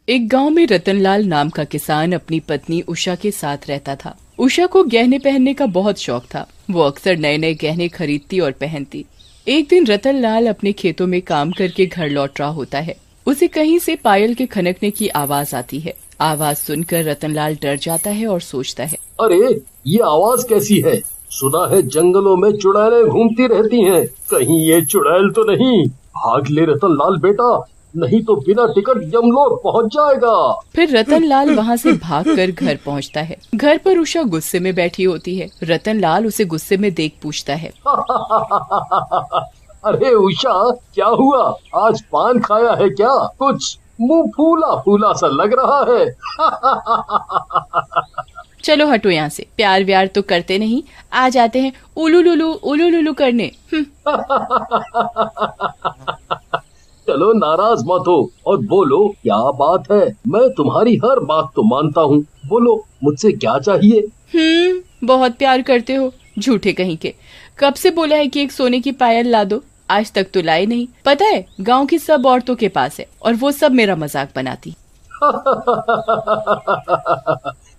एक गांव में रतनलाल नाम का किसान अपनी पत्नी उषा के साथ रहता था। उषा को गहने पहनने का बहुत शौक था। वो अक्सर नए नए गहने खरीदती और पहनती। एक दिन रतनलाल अपने खेतों में काम करके घर लौट रहा होता है। उसे कहीं से पायल के खनकने की आवाज आती है। आवाज सुनकर रतनलाल डर जाता है और सोचता है, अरे ये आवाज कैसी है? सुना है जंगलों में चुड़ैलें घूमती रहती हैं। कहीं ये चुड़ैल तो नहीं? भाग ले रतनलाल बेटा, नहीं तो बिना टिकट यमलोक पहुंच जाएगा। फिर रतनलाल वहाँ से भागकर घर पहुँचता है। घर पर उषा गुस्से में बैठी होती है। रतनलाल उसे गुस्से में देख पूछता है, अरे उषा, क्या हुआ? आज पान खाया है क्या? कुछ मुंह फूला फूला सा लग रहा है। चलो हटो यहाँ से, प्यार व्यार तो करते नहीं, आ जाते हैं उलू लुलू करने। चलो नाराज मत हो और बोलो क्या बात है। मैं तुम्हारी हर बात तो मानता हूँ। बोलो मुझसे क्या चाहिए? बहुत प्यार करते हो, झूठे कहीं के। कब से बोला है कि एक सोने की पायल ला दो, आज तक तो लाई नहीं। पता है गांव की सब औरतों के पास है और वो सब मेरा मजाक बनाती।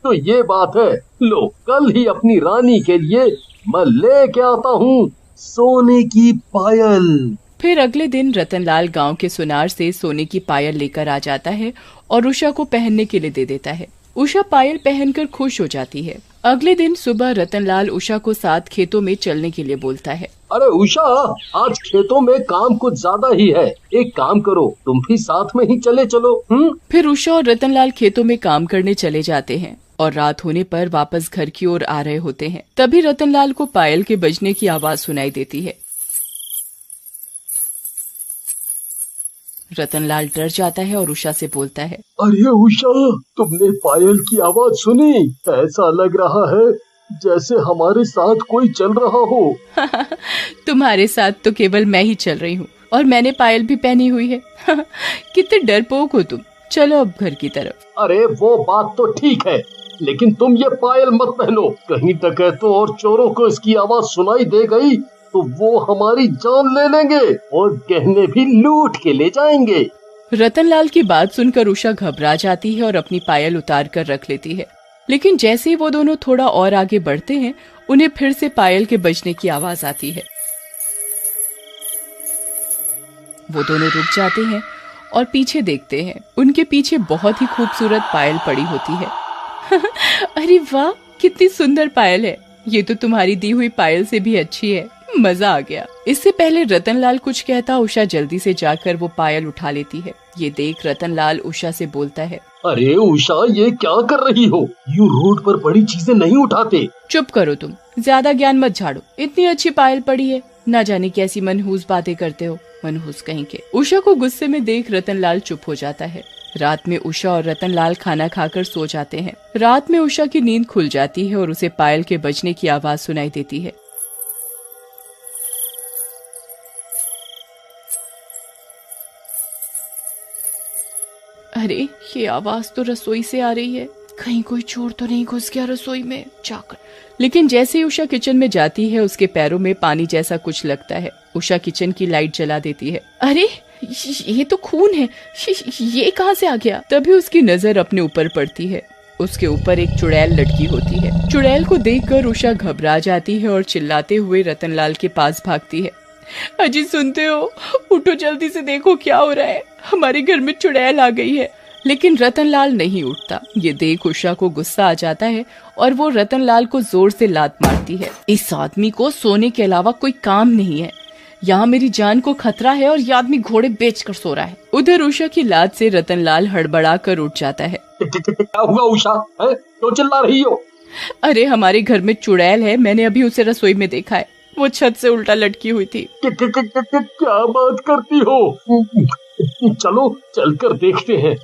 तो ये बात है, लो कल ही अपनी रानी के लिए मैं लेके आता हूँ सोने की पायल। फिर अगले दिन रतनलाल गांव के सुनार से सोने की पायल लेकर आ जाता है और उषा को पहनने के लिए दे देता है। उषा पायल पहनकर खुश हो जाती है। अगले दिन सुबह रतनलाल उषा को साथ खेतों में चलने के लिए बोलता है। अरे उषा, आज खेतों में काम कुछ ज्यादा ही है। एक काम करो, तुम भी साथ में ही चले चलो। फिर उषा और रतनलाल खेतों में काम करने चले जाते हैं और रात होने पर वापस घर की ओर आ रहे होते हैं। तभी रतनलाल को पायल के बजने की आवाज सुनाई देती है। रतनलाल डर जाता है और उषा से बोलता है, अरे उषा, तुमने पायल की आवाज सुनी? ऐसा लग रहा है जैसे हमारे साथ कोई चल रहा हो। तुम्हारे साथ तो केवल मैं ही चल रही हूँ और मैंने पायल भी पहनी हुई है। कितने डरपोक हो तुम। चलो अब घर की तरफ। अरे वो बात तो ठीक है, लेकिन तुम ये पायल मत पहनो। कहीं डकैतों और चोरों को इसकी आवाज सुनाई दे गई तो वो हमारी जान ले लेंगे और गहने भी लूट के ले जाएंगे। रतनलाल की बात सुनकर उषा घबरा जाती है और अपनी पायल उतार कर रख लेती है। लेकिन जैसे ही वो दोनों थोड़ा और आगे बढ़ते हैं, उन्हें फिर से पायल के बजने की आवाज आती है। वो दोनों रुक जाते हैं और पीछे देखते हैं। उनके पीछे बहुत ही खूबसूरत पायल पड़ी होती है। अरे वाह, कितनी सुंदर पायल है। ये तो तुम्हारी दी हुई पायल से भी अच्छी है। मजा आ गया। इससे पहले रतनलाल कुछ कहता, उषा जल्दी से जाकर वो पायल उठा लेती है। ये देख रतनलाल उषा से बोलता है, अरे उषा, ये क्या कर रही हो? यूं रोड पर बड़ी चीजें नहीं उठाते। चुप करो तुम, ज्यादा ज्ञान मत झाड़ो। इतनी अच्छी पायल पड़ी है, न जाने कैसी मनहूस बातें करते हो, मनहूस कहीं के। उषा को गुस्से में देख रतनलाल चुप हो जाता है। रात में उषा और रतनलाल खाना खाकर सो जाते हैं। रात में उषा की नींद खुल जाती है और उसे पायल के बजने की आवाज सुनाई देती है। अरे ये आवाज तो रसोई से आ रही है, कहीं कोई चोर तो नहीं घुस गया रसोई में जाकर। लेकिन जैसे ही उषा किचन में जाती है, उसके पैरों में पानी जैसा कुछ लगता है। उषा किचन की लाइट जला देती है। अरे ये तो खून है, ये कहाँ से आ गया? तभी उसकी नजर अपने ऊपर पड़ती है। उसके ऊपर एक चुड़ैल लटकी होती है। चुड़ैल को देखकर उषा घबरा जाती है और चिल्लाते हुए रतनलाल के पास भागती है। अजी सुनते हो? उठो जल्दी से, देखो क्या हो रहा है। हमारे घर में चुड़ैल आ गई है। लेकिन रतनलाल नहीं उठता। ये देख उषा को गुस्सा आ जाता है और वो रतनलाल को जोर से लात मारती है। इस आदमी को सोने के अलावा कोई काम नहीं है। यहाँ मेरी जान को खतरा है और ये आदमी घोड़े बेचकर सो रहा है। उधर उषा की लात से रतनलाल हड़बड़ा कर उठ जाता है। क्या हुआ उषा, क्यों चिल्ला रही हो? अरे हमारे घर में चुड़ैल है, मैंने अभी उसे रसोई में देखा है। वो छत से उल्टा लटकी हुई थी। क्या बात करती हो? चलो चलकर देखते हैं।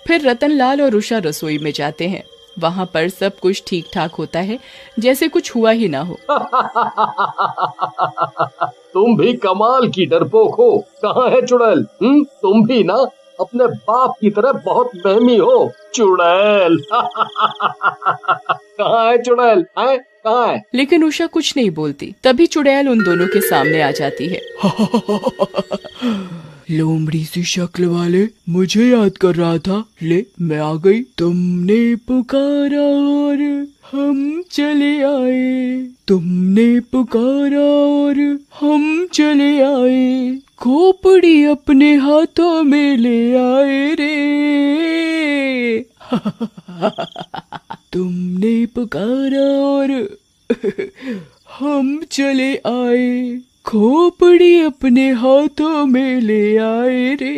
फिर रतनलाल और उषा रसोई में जाते हैं। वहाँ पर सब कुछ ठीक ठाक होता है, जैसे कुछ हुआ ही ना हो। तुम भी कमाल की डरपोक हो। कहाँ है चुड़ैल? तुम भी ना अपने बाप की तरह बहुत बहमी हो। चुड़ैल। कहाँ है चुड़ैल? कहाँ है? लेकिन उषा कुछ नहीं बोलती। तभी चुड़ैल उन दोनों के सामने आ जाती है। लोमड़ी सी शक्ल वाले, मुझे याद कर रहा था। ले मैं आ गई। तुमने पुकारा और हम चले आए, तुमने पुकारा और हम चले आए, खोपड़ी अपने हाथों में ले आए रे। तुमने पुकारा और हम चले आए, खोपड़ी अपने हाथों में ले आए रे।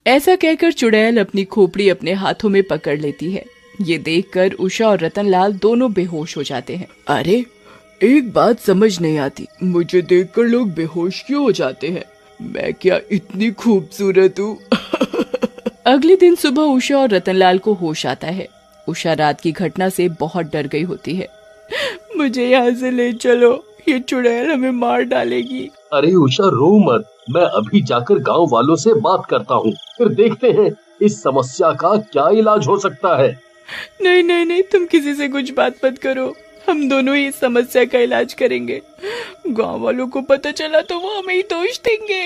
ऐसा कहकर चुड़ैल अपनी खोपड़ी अपने हाथों में पकड़ लेती है। ये देखकर उषा और रतनलाल दोनों बेहोश हो जाते हैं। अरे एक बात समझ नहीं आती, मुझे देखकर लोग बेहोश क्यों हो जाते हैं? मैं क्या इतनी खूबसूरत हूँ? अगले दिन सुबह उषा और रतनलाल को होश आता है। उषा रात की घटना से बहुत डर गई होती है। मुझे यहाँ से ले चलो, ये चुड़ैल हमें मार डालेगी। अरे उषा रो मत, मैं अभी जाकर गांव वालों से बात करता हूँ, फिर देखते हैं इस समस्या का क्या इलाज हो सकता है। नहीं नहीं नहीं, तुम किसी से कुछ बात मत करो, हम दोनों ही इस समस्या का इलाज करेंगे। गांव वालों को पता चला तो वो हमें ही दोष देंगे।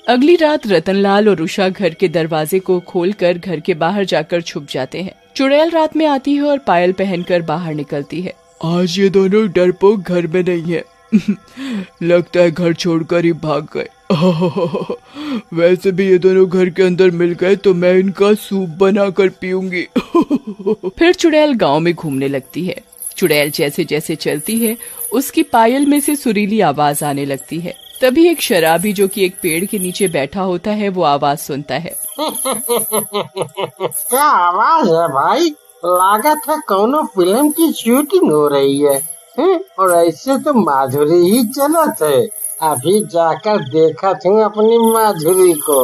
अगली रात रतनलाल और उषा घर के दरवाजे को खोलकर घर के बाहर जाकर छुप जाते हैं। चुड़ैल रात में आती है और पायल पहनकर बाहर निकलती है। आज ये दोनों डरपोक घर में नहीं है। लगता है घर छोड़कर ही भाग गए। वैसे भी ये दोनों घर के अंदर मिल गए तो मैं इनका सूप बनाकर पीऊंगी। फिर चुड़ैल गांव में घूमने लगती है। चुड़ैल जैसे जैसे चलती है उसकी पायल में से सुरीली आवाज आने लगती है। तभी एक शराबी जो कि एक पेड़ के नीचे बैठा होता है वो आवाज सुनता है। क्या आवाज है भाई? लागत है कोनो फिल्म की शूटिंग हो रही है। और ऐसे तो माधुरी ही चलत है। अभी जाकर देखा था अपनी माधुरी को।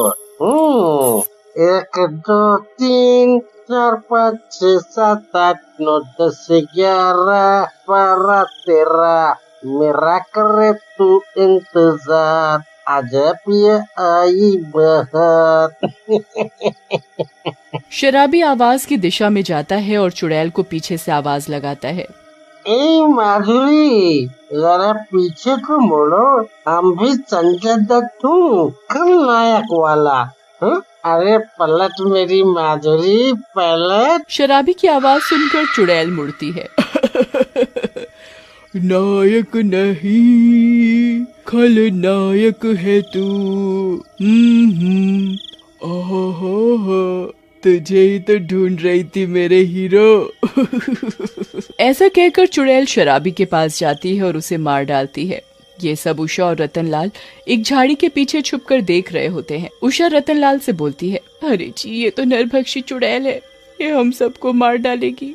1 2 3 4 5 6 7 8 9 10 11 12 13 मेरा करे तू इंतजार, अजब ये आई बहर। शराबी आवाज की दिशा में जाता है और चुड़ैल को पीछे से आवाज लगाता है। ए माधुरी, जरा पीछे को मुड़ो, हम भी संजय दत्त हूँ, खलनायक वाला। अरे पलट मेरी माधुरी, पलट। शराबी की आवाज सुनकर चुड़ैल मुड़ती है। नायक नहीं, खलनायक है तू। तुझे ही तो ढूंढ रही थी मेरे हीरो। ऐसा कहकर चुड़ैल शराबी के पास जाती है और उसे मार डालती है। ये सब उषा और रतनलाल एक झाड़ी के पीछे छुपकर देख रहे होते हैं। उषा रतनलाल से बोलती है, अरे जी ये तो नरभक्षी चुड़ैल है, ये हम सबको मार डालेगी,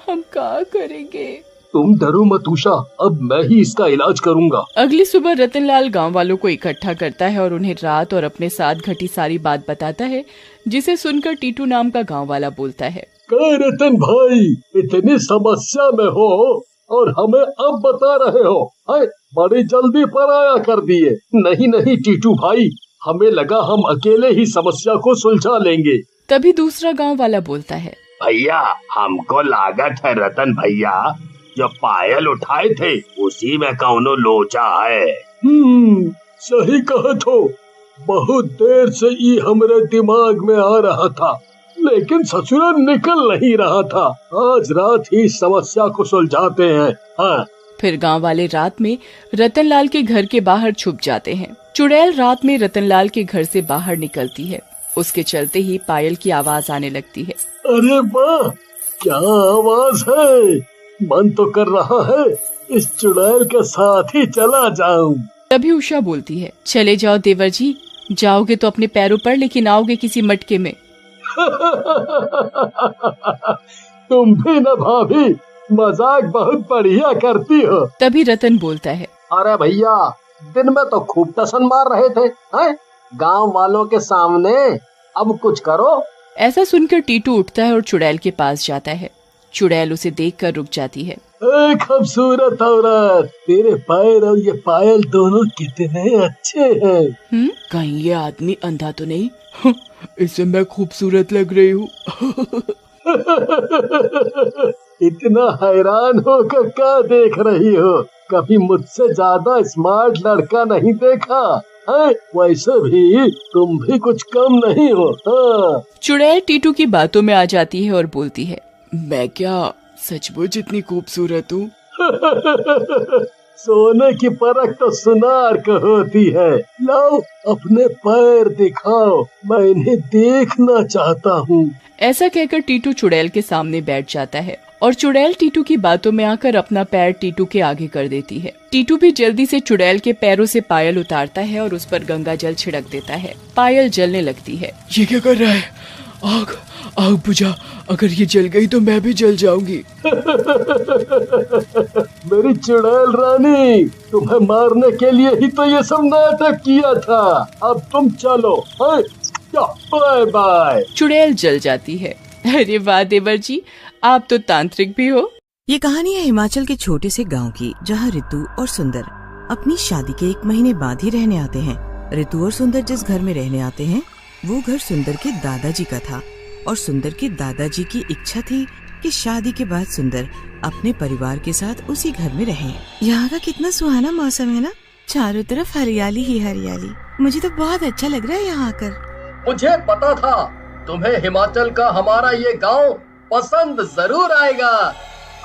हम क्या करेंगे? तुम डरो मत उषा, अब मैं ही इसका इलाज करूंगा। अगली सुबह रतनलाल गांव वालों को इकट्ठा करता है और उन्हें रात और अपने साथ घटी सारी बात बताता है, जिसे सुनकर टीटू नाम का गांव वाला बोलता है, रतन भाई, इतनी समस्या में हो और हमें अब बता रहे हो, बड़ी जल्दी पराया कर दिए। नहीं नहीं टीटू भाई, हमें लगा हम अकेले ही समस्या को सुलझा लेंगे। तभी दूसरा गांव वाला बोलता है, भैया हमको लागत है रतन भैया जो पायल उठाए थे उसी में कौनो लोचा है। सही कहा तो, बहुत देर से ये हमरे दिमाग में आ रहा था, लेकिन ससुरा निकल नहीं रहा था। आज रात ही समस्या को सुलझाते हैं। हाँ। फिर गांव वाले रात में रतनलाल के घर के बाहर छुप जाते हैं। चुड़ैल रात में रतनलाल के घर से बाहर निकलती है। उसके चलते ही पायल की आवाज आने लगती है। अरे वाह, क्या आवाज है! मन तो कर रहा है इस चुड़ैल के साथ ही चला जाऊं। तभी उषा बोलती है, चले जाओ देवर जी, जाओगे तो अपने पैरों पर, लेकिन आओगे किसी मटके में। तुम भी न भाभी, मजाक बहुत बढ़िया करती हो। तभी रतन बोलता है, अरे भैया, दिन में तो खूब टसन मार रहे थे, गांव वालों के सामने, अब कुछ करो। ऐसा सुनकर टीटू उठता है और चुड़ैल के पास जाता है। चुड़ैल उसे देखकर रुक जाती है। खूबसूरत औरत, तेरे पैर और ये पायल दोनों कितने अच्छे हैं। कहीं ये आदमी अंधा तो नहीं? इससे मैं खूबसूरत लग रही हूँ। इतना हैरान होकर क्या देख रही हो? कभी मुझसे ज्यादा स्मार्ट लड़का नहीं देखा। है? वैसे भी तुम भी कुछ कम नहीं हो। हाँ। चुड़ैल टीटू की बातों में आ जाती है और बोलती है, मैं क्या सचमुच इतनी खूबसूरत हूँ? सोने की परख तो सुनार को होती है। लाओ अपने पैर दिखाओ, मैं इन्हें देखना चाहता हूँ। ऐसा कहकर टीटू चुड़ैल के सामने बैठ जाता है और चुड़ैल टीटू की बातों में आकर अपना पैर टीटू के आगे कर देती है। टीटू भी जल्दी से चुड़ैल के पैरों से पायल उतारता है और उस पर गंगा जल छिड़क देता है। पायल जलने लगती है। ये क्या कर रहा है? आग आग बुझा, अगर ये जल गई तो मैं भी जल जाऊंगी। मेरी चुड़ैल रानी, तुम्हें मारने के लिए ही तो ये सब नाटक किया था। अब तुम चलो। Bye bye. चुड़ैल जल जाती है। अरे वाह देवर जी, आप तो तांत्रिक भी हो। ये कहानी है हिमाचल के छोटे से गांव की, जहां ऋतु और सुंदर अपनी शादी के 1 महीने बाद ही रहने आते हैं। ऋतु और सुंदर जिस घर में रहने आते हैं वो घर सुंदर के दादाजी का था और सुंदर के दादाजी की इच्छा थी कि शादी के बाद सुंदर अपने परिवार के साथ उसी घर में रहे। यहाँ का कितना सुहाना मौसम है ना, चारों तरफ हरियाली ही हरियाली। मुझे तो बहुत अच्छा लग रहा है यहाँ आकर। मुझे पता था तुम्हें हिमाचल का हमारा ये गांव पसंद जरूर आएगा।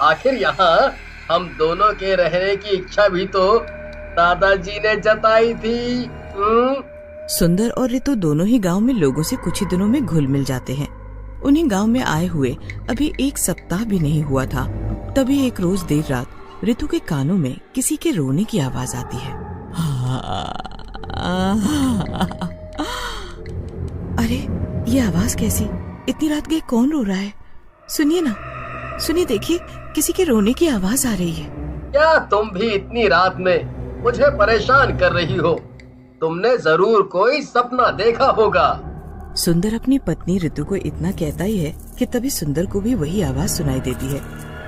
आखिर यहाँ हम दोनों के रहने की इच्छा भी तो दादाजी ने जताई थी। सुंदर और ऋतु दोनों ही गांव में लोगों से कुछ ही दिनों में घुल मिल जाते हैं। उन्हें गांव में आए हुए अभी 1 सप्ताह भी नहीं हुआ था, तभी एक रोज देर रात ऋतु के कानों में किसी के रोने की आवाज आती है। अरे ये आवाज कैसी? इतनी रात गए कौन रो रहा है? सुनिए ना, सुनिए, देखिए किसी के रोने की आवाज आ रही है। क्या तुम भी इतनी रात में मुझे परेशान कर रही हो? तुमने जरूर कोई सपना देखा होगा। सुंदर अपनी पत्नी ऋतु को इतना कहता ही है कि तभी सुंदर को भी वही आवाज सुनाई देती है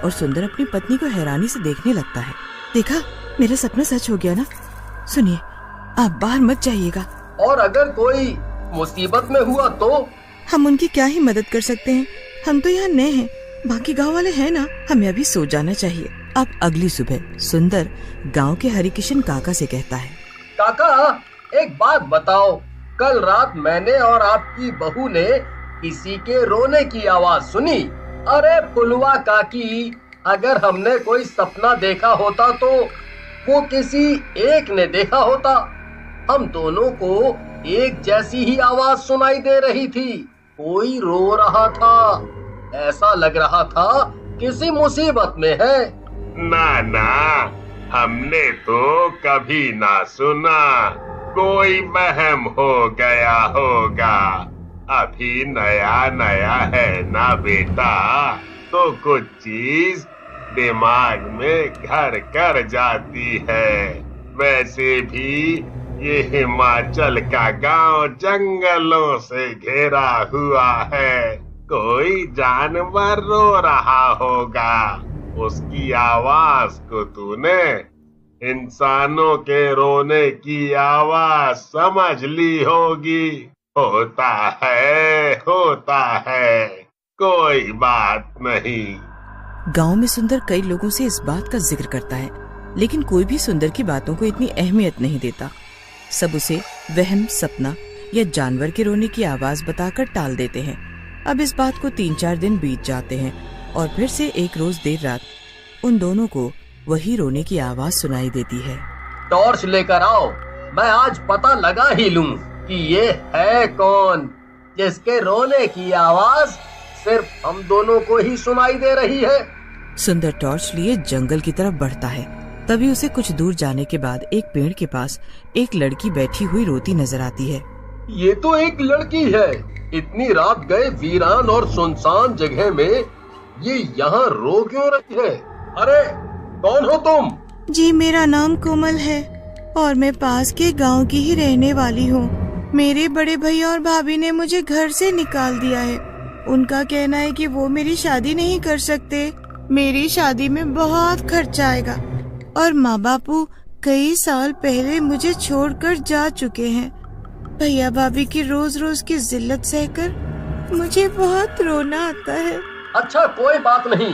और सुंदर अपनी पत्नी को हैरानी से देखने लगता है। देखा, मेरा सपना सच हो गया ना। सुनिए, आप बाहर मत जाइएगा। और अगर कोई मुसीबत में हुआ तो? हम उनकी क्या ही मदद कर सकते हैं, हम तो यहाँ नए हैं, बाकी गांव वाले हैं ना। हमें अभी सो जाना चाहिए। अब अगली सुबह सुंदर गांव के हरिकिशन काका से कहता है, काका एक बात बताओ, कल रात मैंने और आपकी बहू ने किसी के रोने की आवाज सुनी। अरे फुलवा काकी, अगर हमने कोई सपना देखा होता तो वो किसी एक ने देखा होता। हम दोनों को एक जैसी ही आवाज सुनाई दे रही थी। कोई रो रहा था, ऐसा लग रहा था किसी मुसीबत में है। ना, हमने तो कभी ना सुना। कोई वहम हो गया होगा। अभी नया है ना बेटा, तो कुछ चीज दिमाग में घर कर जाती है। वैसे भी ये हिमाचल का गांव जंगलों से घिरा हुआ है। कोई जानवर रो रहा होगा, उसकी आवाज को तूने इंसानों के रोने की आवाज समझ ली होगी। होता है, कोई बात नहीं। गांव में सुंदर कई लोगों से इस बात का जिक्र करता है, लेकिन कोई भी सुंदर की बातों को इतनी अहमियत नहीं देता। सब उसे वहम, सपना या जानवर के रोने की आवाज बताकर टाल देते हैं। अब इस बात को 3-4 दिन बीत जाते हैं और फिर से एक रोज देर रात उन दोनों को वही रोने की आवाज सुनाई देती है। टॉर्च लेकर आओ, मैं आज पता लगा ही लूं कि ये है कौन जिसके रोने की आवाज सिर्फ हम दोनों को ही सुनाई दे रही है। सुंदर टॉर्च लिए जंगल की तरफ बढ़ता है। तभी उसे कुछ दूर जाने के बाद एक पेड़ के पास एक लड़की बैठी हुई रोती नजर आती है। ये तो एक लड़की है। इतनी रात गए वीरान और सुनसान जगह में ये यहाँ रो क्यों रही है? अरे कौन हो तुम? जी, मेरा नाम कोमल है और मैं पास के गांव की ही रहने वाली हूँ। मेरे बड़े भैया और भाभी ने मुझे घर से निकाल दिया है। उनका कहना है कि वो मेरी शादी नहीं कर सकते। मेरी शादी में बहुत खर्चा आएगा और माँ बापू कई साल पहले मुझे छोड़कर जा चुके हैं। भैया भाभी की रोज रोज की जिल्लत सहकर मुझे बहुत रोना आता है। अच्छा कोई बात नहीं,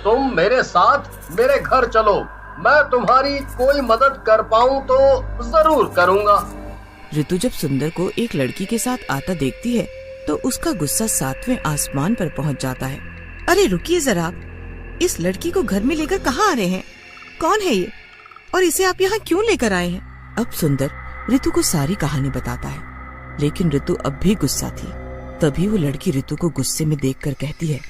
तुम मेरे साथ मेरे घर चलो। मैं तुम्हारी कोई मदद कर पाऊँ तो जरूर करूँगा। ऋतु जब सुंदर को एक लड़की के साथ आता देखती है तो उसका गुस्सा 7वें आसमान पर पहुंच जाता है। अरे रुकिए जरा, आप इस लड़की को घर में लेकर कहाँ आ रहे हैं? कौन है ये और इसे आप यहाँ क्यों लेकर आए हैं? अब सुंदर ऋतु को सारी कहानी बताता है, लेकिन ऋतु अब भी गुस्सा थी। तभी वो लड़की ऋतु को गुस्से में देखकर कहती है,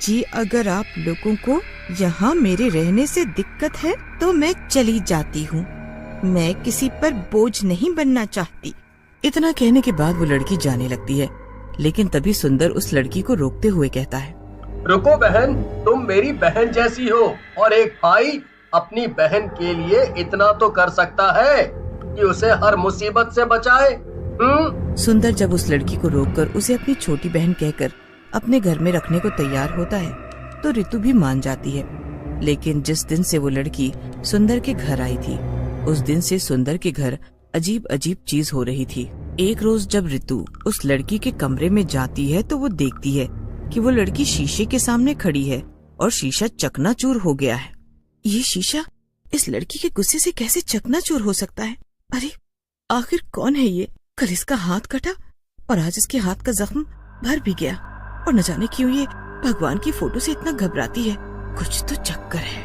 जी अगर आप लोगों को यहाँ मेरे रहने से दिक्कत है तो मैं चली जाती हूँ। मैं किसी पर बोझ नहीं बनना चाहती। इतना कहने के बाद वो लड़की जाने लगती है, लेकिन तभी सुंदर उस लड़की को रोकते हुए कहता है, रुको बहन, तुम मेरी बहन जैसी हो और एक भाई अपनी बहन के लिए इतना तो कर सकता है कि उसे हर मुसीबत से बचाए। सुंदर जब उस लड़की को रोककर उसे अपनी छोटी बहन कहकर अपने घर में रखने को तैयार होता है तो ऋतु भी मान जाती है। लेकिन जिस दिन से वो लड़की सुंदर के घर आई थी उस दिन से सुंदर के घर अजीब अजीब चीज हो रही थी। एक रोज जब ऋतु उस लड़की के कमरे में जाती है तो वो देखती है कि वो लड़की शीशे के सामने खड़ी है और शीशा चकनाचूर हो गया है। ये शीशा इस लड़की के गुस्से से कैसे चकनाचूर हो सकता है? अरे आखिर कौन है ये? कल इसका हाथ कटा और आज इसके हाथ का जख्म भर भी गया और न जाने क्यों ये भगवान की फोटो से इतना घबराती है। कुछ तो चक्कर है।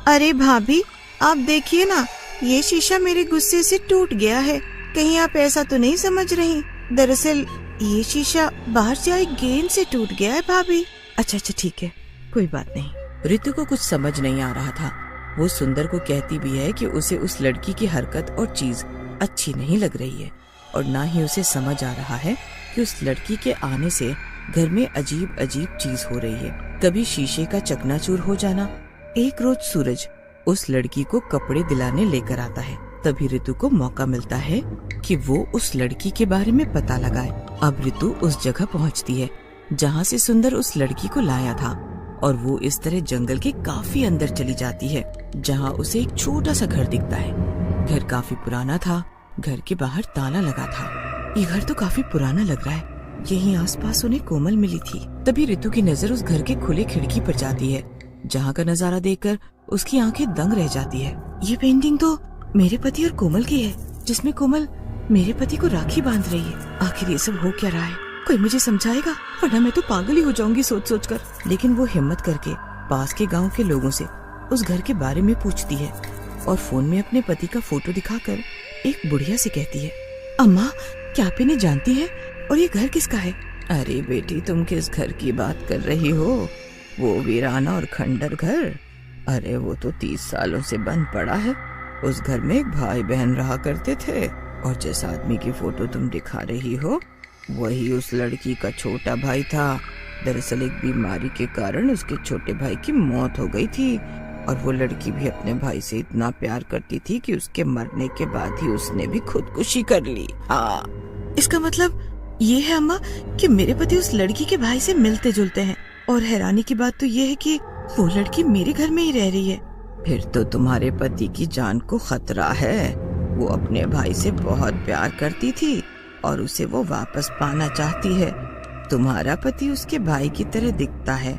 अरे भाभी, आप देखिए ना, ये शीशा मेरे गुस्से से टूट गया है। कहीं आप ऐसा तो नहीं समझ रही? दरअसल ये शीशा बाहर से आई गेंद से टूट गया है भाभी। अच्छा ठीक है, कोई बात नहीं। ऋतु को कुछ समझ नहीं आ रहा था। वो सुंदर को कहती भी है कि उसे उस लड़की की हरकत और चीज अच्छी नहीं लग रही है और ना ही उसे समझ आ रहा है कि उस लड़की के आने से घर में अजीब अजीब चीज हो रही है। कभी शीशे का चकनाचूर हो जाना। एक रोज सूरज उस लड़की को कपड़े दिलाने लेकर आता है। तभी ऋतु को मौका मिलता है कि वो उस लड़की के बारे में पता लगाए। अब ऋतु उस जगह पहुंचती है जहां से सुंदर उस लड़की को लाया था और वो इस तरह जंगल के काफी अंदर चली जाती है जहां उसे एक छोटा सा घर दिखता है। घर काफी पुराना था। घर के बाहर ताला लगा था। ये घर तो काफी पुराना लग रहा है। यहीं आसपास उन्हें कोमल मिली थी। तभी ऋतु की नजर उस घर के खुले खिड़की पर जाती है जहाँ का नजारा देखकर उसकी आंखें दंग रह जाती है। ये पेंटिंग तो मेरे पति और कोमल की है, जिसमें कोमल मेरे पति को राखी बांध रही है। आखिर ये सब हो क्या रहा है? कोई मुझे समझाएगा, वरना मैं तो पागल ही हो जाऊंगी सोच कर। लेकिन वो हिम्मत करके पास के गांव के लोगों से उस घर के बारे में पूछती है और फोन में अपने पति का फोटो दिखाकर एक बुढ़िया से कहती है, अम्मा क्या आप इन्हें जानती है और ये घर किसका है? अरे बेटी, तुम किस घर की बात कर रही हो? वो वीराना और खंडर घर? अरे वो तो 30 सालों से बंद पड़ा है। उस घर में एक भाई बहन रहा करते थे और जिस आदमी की फोटो तुम दिखा रही हो वही उस लड़की का छोटा भाई था। दरअसल एक बीमारी के कारण उसके छोटे भाई की मौत हो गई थी और वो लड़की भी अपने भाई से इतना प्यार करती थी कि उसके मरने के बाद ही उसने भी खुदकुशी कर ली। हाँ, इसका मतलब ये है अम्मा कि मेरे पति उस लड़की के भाई से मिलते जुलते हैं। और हैरानी की बात तो ये है कि वो लड़की मेरे घर में ही रह रही है। फिर तो तुम्हारे पति की जान को खतरा है। वो अपने भाई से बहुत प्यार करती थी और उसे वो वापस पाना चाहती है। तुम्हारा पति उसके भाई की तरह दिखता है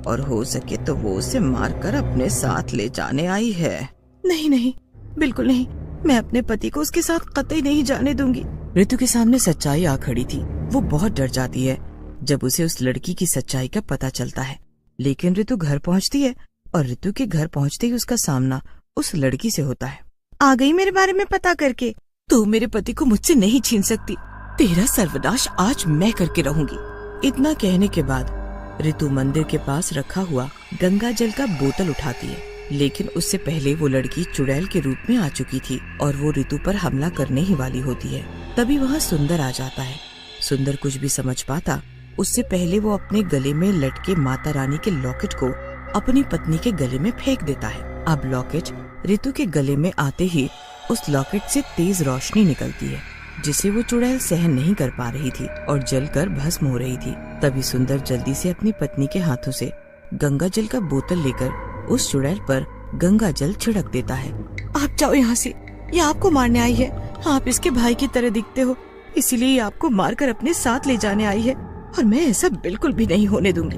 और हो सके तो वो उसे मारकर अपने साथ ले जाने आई है। नहीं, बिल्कुल नहीं। मैं अपने पति को उसके साथ कतई नहीं जाने दूंगी। ऋतु के सामने सच्चाई आ खड़ी थी। वो बहुत डर जाती है जब उसे उस लड़की की सच्चाई का पता चलता है। लेकिन ऋतु घर पहुंचती है और ऋतु के घर पहुंचते ही उसका सामना उस लड़की से होता है। आ गई मेरे बारे में पता करके? तू मेरे पति को मुझसे नहीं छीन सकती। तेरा सर्वनाश आज मैं करके रहूंगी। इतना कहने के बाद ऋतु मंदिर के पास रखा हुआ गंगा जल का बोतल उठाती है। लेकिन उससे पहले वो लड़की चुड़ैल के रूप में आ चुकी थी और वो ऋतु पर हमला करने ही वाली होती है। तभी वहाँ सुंदर आ जाता है। सुंदर कुछ भी समझ पाता उससे पहले वो अपने गले में लटके माता रानी के लॉकेट को अपनी पत्नी के गले में फेंक देता है। अब लॉकेट ऋतु के गले में आते ही उस लॉकेट से तेज रोशनी निकलती है जिसे वो चुड़ैल सहन नहीं कर पा रही थी और जलकर भस्म हो रही थी। तभी सुंदर जल्दी से अपनी पत्नी के हाथों से गंगा जल का बोतल लेकर उस चुड़ैल पर गंगा जल छिड़क देता है। आप जाओ यहाँ से, ये आपको मारने आई है। आप इसके भाई की तरह दिखते हो, इसीलिए ये आपको मारकर अपने साथ ले जाने आई है और मैं ऐसा बिल्कुल भी नहीं होने दूंगी।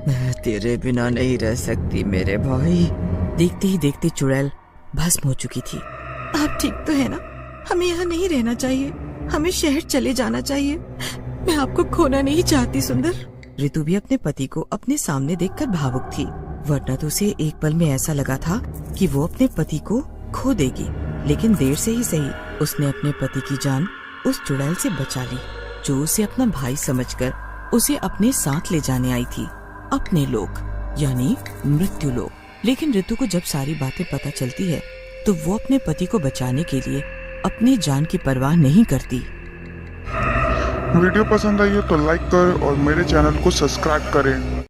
मैं तेरे बिना नहीं रह सकती मेरे भाई। देखते ही देखते चुड़ैल भस्म हो चुकी थी। आप ठीक तो है ना? हमें यहाँ नहीं रहना चाहिए। हमें शहर चले जाना चाहिए। मैं आपको खोना नहीं चाहती सुंदर। ऋतु भी अपने पति को अपने सामने देखकर भावुक थी, वरना तो उसे एक पल में ऐसा लगा था कि वो अपने पति को खो देगी। लेकिन देर से ही सही उसने अपने पति की जान उस चुड़ैल से बचा ली, जो उसे अपना भाई समझकर उसे अपने साथ ले जाने आई थी, अपने लोक यानी मृत्यु लोक। लेकिन ऋतु को जब सारी बातें पता चलती है तो वो अपने पति को बचाने के लिए अपनी जान की परवाह नहीं करती। वीडियो पसंद आई हो तो लाइक करें और मेरे चैनल को सब्सक्राइब करें।